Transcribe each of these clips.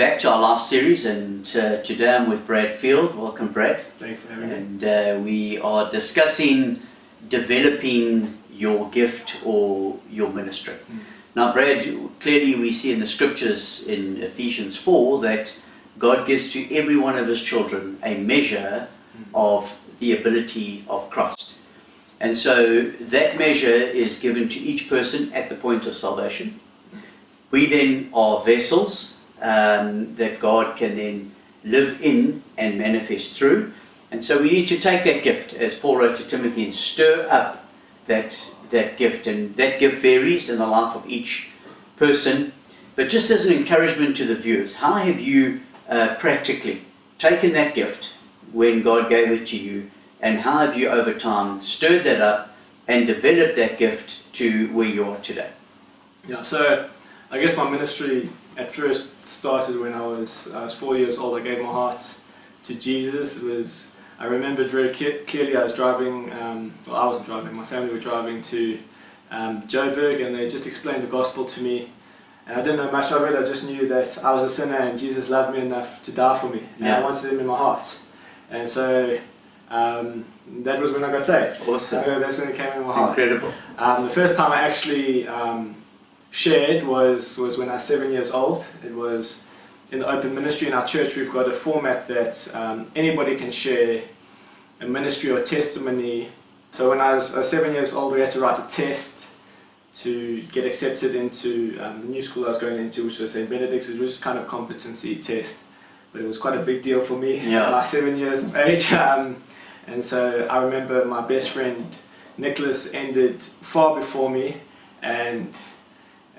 back to our life series, and today I'm with Brad Field. Welcome, Brad. Thanks for having me. And we are discussing developing your gift or your ministry. Now, Brad, clearly we see in the scriptures in Ephesians 4 that God gives to every one of his children a measure of the ability of Christ. And so that measure is given to each person at the point of salvation. We then are vessels that God can then live in and manifest through. And so we need to take that gift, as Paul wrote to Timothy, and stir up that gift. And that gift varies in the life of each person. But just as an encouragement to the viewers, how have you practically taken that gift when God gave it to you, and how have you over time stirred that up and developed that gift to where you are today? Yeah, so I guess my ministry at first started when I was 4 years old. I gave my heart to Jesus. I remembered very clearly. I was driving, well, I wasn't driving, my family were driving to Joburg, and they just explained the gospel to me. And I didn't know much of it. I just knew that I was a sinner and Jesus loved me enough to die for me. And I wanted him in my heart. And so that was when I got saved. Awesome. So that's when it came in my heart. Incredible. The first time I actually shared was when I was 7 years old. It was in the open ministry in our church. We've got a format that anybody can share a ministry or testimony. So when I was 7 years old, we had to write a test to get accepted into the new school I was going into, which was St. Benedict's. It was just kind of competency test, but it was quite a big deal for me at my 7 years of age. And so I remember my best friend Nicholas ended far before me, and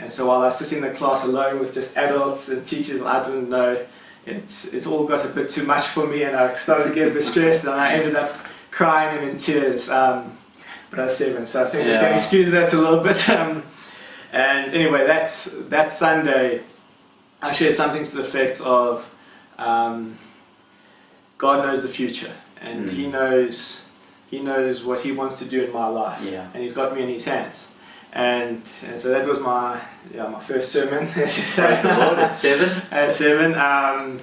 so while I was sitting in the class alone with just adults and teachers I didn't know, it all got a bit too much for me, and I started to get a bit stressed, and I ended up crying and in tears. But I was 7, so I think we can excuse that a little bit. And anyway, that Sunday I shared something to the effect of God knows the future, and He knows what He wants to do in my life, and He's got me in His hands. And so that was my first sermon. Praise the Lord, at 7. At 7. And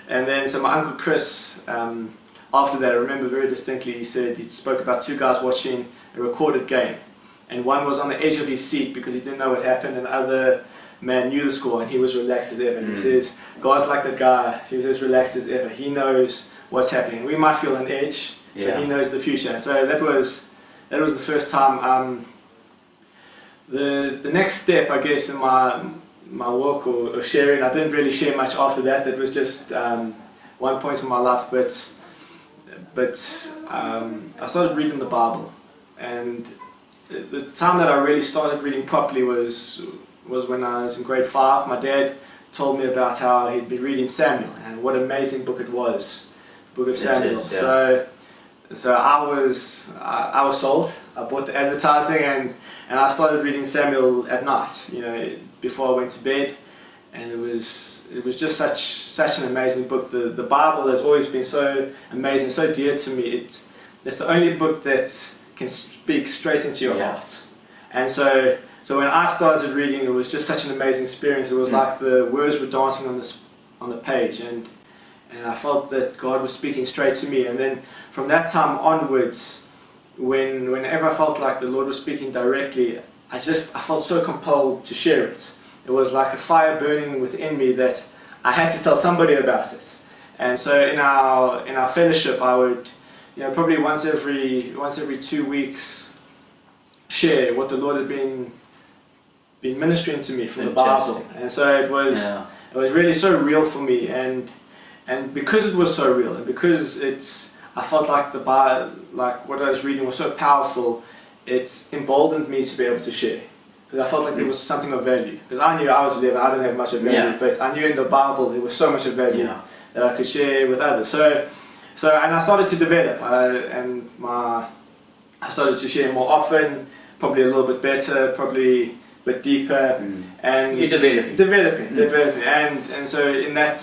then so my uncle Chris, after that, I remember very distinctly, he spoke about 2 guys watching a recorded game, and one was on the edge of his seat because he didn't know what happened, and the other man knew the score and he was relaxed as ever. And he says, God's like that guy who's as relaxed as ever. He knows what's happening. We might feel an edge, but He knows the future. And so that was the first time. The next step, I guess, in my walk or sharing, I didn't really share much after that. That was just one point in my life, but I started reading the Bible, and the time that I really started reading properly was when I was in grade 5. My dad told me about how he'd been reading Samuel and what an amazing book it was, the book of Samuel. So I was sold. I bought the advertising, and I started reading Samuel at night, before I went to bed, and it was just such an amazing book. The Bible has always been so amazing, so dear to me. It's the only book that can speak straight into your heart. And so when I started reading, it was just such an amazing experience. It was like the words were dancing on the page, and I felt that God was speaking straight to me. And then from that time onwards, whenever I felt like the Lord was speaking directly, I felt so compelled to share it. It was like a fire burning within me that I had to tell somebody about it. And so in our fellowship, I would, probably once every 2 weeks, share what the Lord had been ministering to me from the Bible. And so it was really so real for me, and because it was so real, and because I felt like the Bible, like what I was reading was so powerful, it emboldened me to be able to share. Because I felt like there was something of value. Because I knew I was 11, I didn't have much of value, but I knew in the Bible there was so much of value that I could share with others. So and I started to develop, I started to share more often, probably a little bit better, probably a bit deeper. And you're developing, and so in that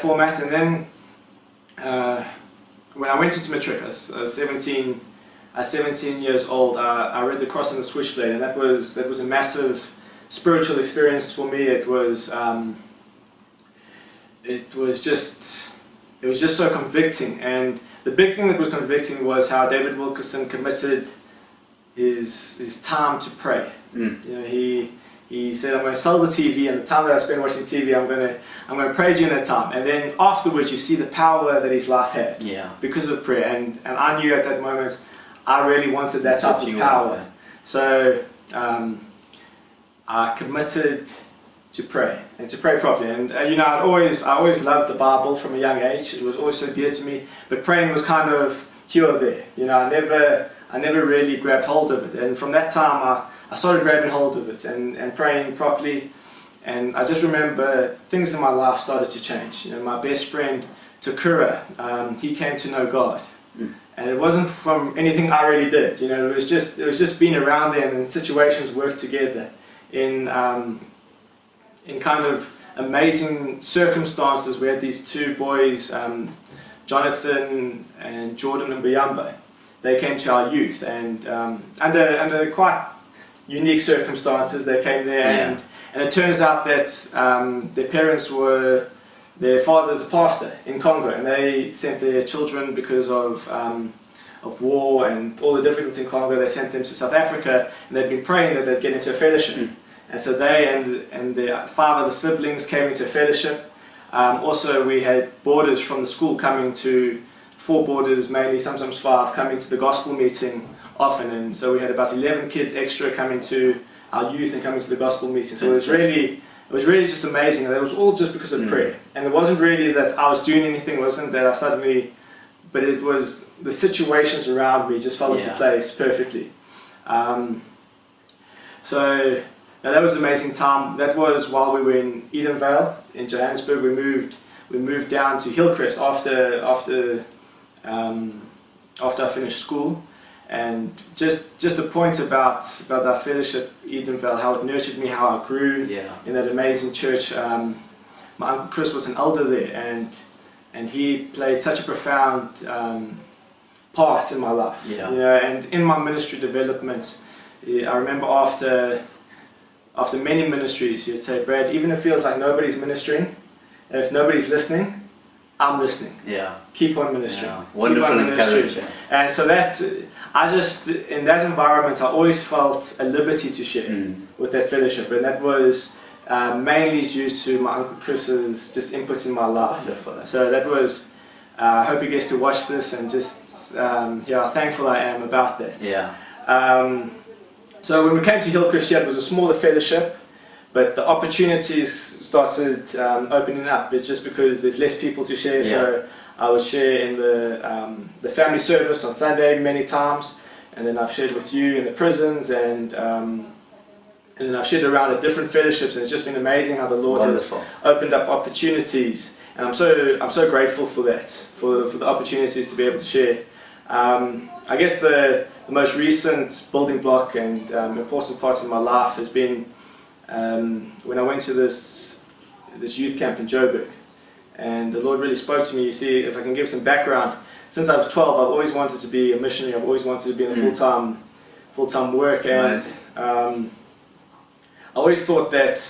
format. And then when I went into matric, I was 17 years old. I read The Cross and the Switchblade, and that was a massive spiritual experience for me. It was it was just so convicting. And the big thing that was convicting was how David Wilkerson committed his time to pray. Mm. You know, he said, I'm going to sell the TV, and the time that I spend watching TV, I'm going to pray during that time. And then afterwards, you see the power that his life had because of prayer. And I knew at that moment, I really wanted that type of power. So I committed to pray, and to pray properly. And you know, I always loved the Bible from a young age. It was always so dear to me. But praying was kind of here or there. You know, I never really grabbed hold of it. And from that time, I started grabbing hold of it and praying properly. And I just remember things in my life started to change. You know, my best friend Takura, he came to know God. Mm. And it wasn't from anything I really did. You know, it was just being around them, and situations worked together in kind of amazing circumstances. We had these two boys, Jonathan and Jordan and Biyamba. They came to our youth, and under quite unique circumstances they came there, and it turns out that their father's a pastor in Congo, and they sent their children because of war and all the difficulties in Congo. They sent them to South Africa, and they'd been praying that they'd get into a fellowship. Mm. And so they and the 5 of the siblings came into a fellowship. Also, we had boarders from the school coming to, 4 boarders mainly, sometimes 5, coming to the gospel meeting often. And so we had about 11 kids extra coming to our youth and coming to the gospel meeting. So it was really just amazing. And it was all just because of prayer. And it wasn't really that I was doing anything. It wasn't that I suddenly, but it was the situations around me just fell into place perfectly. So now that was an amazing time. That was while we were in Edenvale in Johannesburg. We moved down to Hillcrest after I finished school. And just a point about that fellowship, Edenvale, how it nurtured me, how I grew in that amazing church. My Uncle Chris was an elder there, and he played such a profound part in my life. You know, and in my ministry development, I remember after many ministries, he'd say, Brad, even if it feels like nobody's ministering, if nobody's listening, I'm listening. Keep on ministering. Wonderful encouragement. And so that, in that environment, I always felt a liberty to share with that fellowship. And that was mainly due to my Uncle Chris's just input in my life. So that was, I hope he gets to watch this, and just, how thankful I am about that. So when we came to Hillcrest, it was a smaller fellowship, but the opportunities started opening up. It's just because there's less people to share. So I would share in the family service on Sunday many times, and then I've shared with you in the prisons, and then I've shared around at different fellowships, and it's just been amazing how the Lord has opened up opportunities, and I'm so grateful for that, for the opportunities to be able to share. I guess the most recent building block and important part in my life has been when I went to this youth camp in Joburg, and the Lord really spoke to me. You see, if I can give some background, since I was 12, I've always wanted to be a missionary. I've always wanted to be in the full-time work, and I always thought that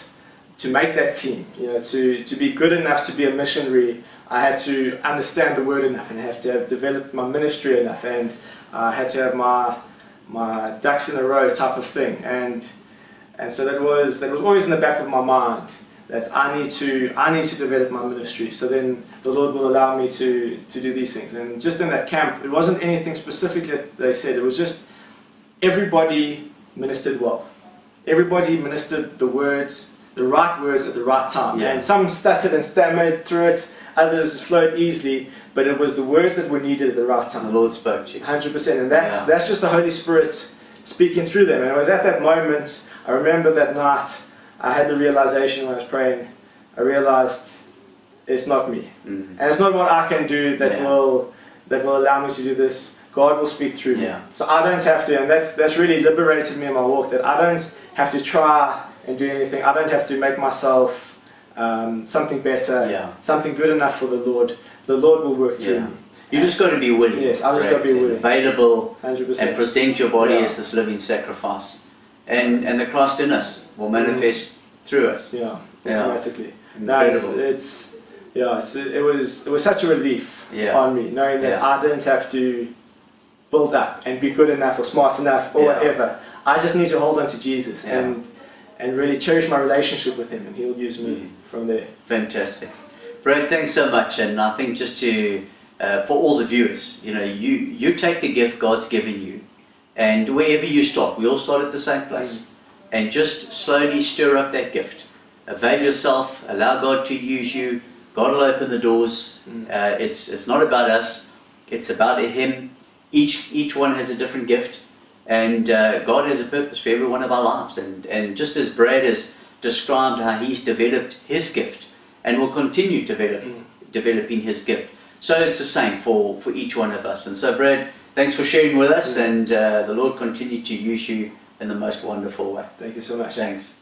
to make that team, you know, to be good enough to be a missionary, I had to understand the word enough, and I had to have developed my ministry enough, and I had to have my ducks in a row type of thing, and so that was always in the back of my mind, that I need to develop my ministry. So then the Lord will allow me to do these things. And just in that camp, it wasn't anything specific that they said. It was just everybody ministered well. Everybody ministered the right words at the right time. And some stuttered and stammered through it. Others flowed easily. But it was the words that were needed at the right time. The Lord spoke to you. 100%. And that's just the Holy Spirit speaking through them. And it was at that moment, I remember that night, I had the realization when I was praying, I realized it's not me. And it's not what I can do that will allow me to do this. God will speak through me. So I don't have to, and that's really liberated me in my walk, that I don't have to try and do anything. I don't have to make myself something better, something good enough for the Lord. The Lord will work through me. You just got to be willing. Yes, I just got to be willing. Available 100%. And present your body as this living sacrifice. And the Christ in us will manifest through us. Automatically. Incredible. No, it's Yeah, so it was such a relief Yeah. on me, knowing that Yeah. I didn't have to build up and be good enough or smart enough or Yeah. whatever. I just need to hold on to Jesus Yeah. and really cherish my relationship with Him, and He'll use me from there. Fantastic. Brad, thanks so much. And I think just to, for all the viewers, you take the gift God's given you, and wherever you start, we all start at the same place, and just slowly stir up that gift. Avail yourself, allow God to use you. God will open the doors. It's not about us, it's about Him. Each one has a different gift, and God has a purpose for every one of our lives. And just as Brad has described how he's developed his gift and will continue developing his gift, so it's the same for each one of us. And so, Brad, thanks for sharing with us, and the Lord continue to use you in the most wonderful way. Thank you so much. Thanks.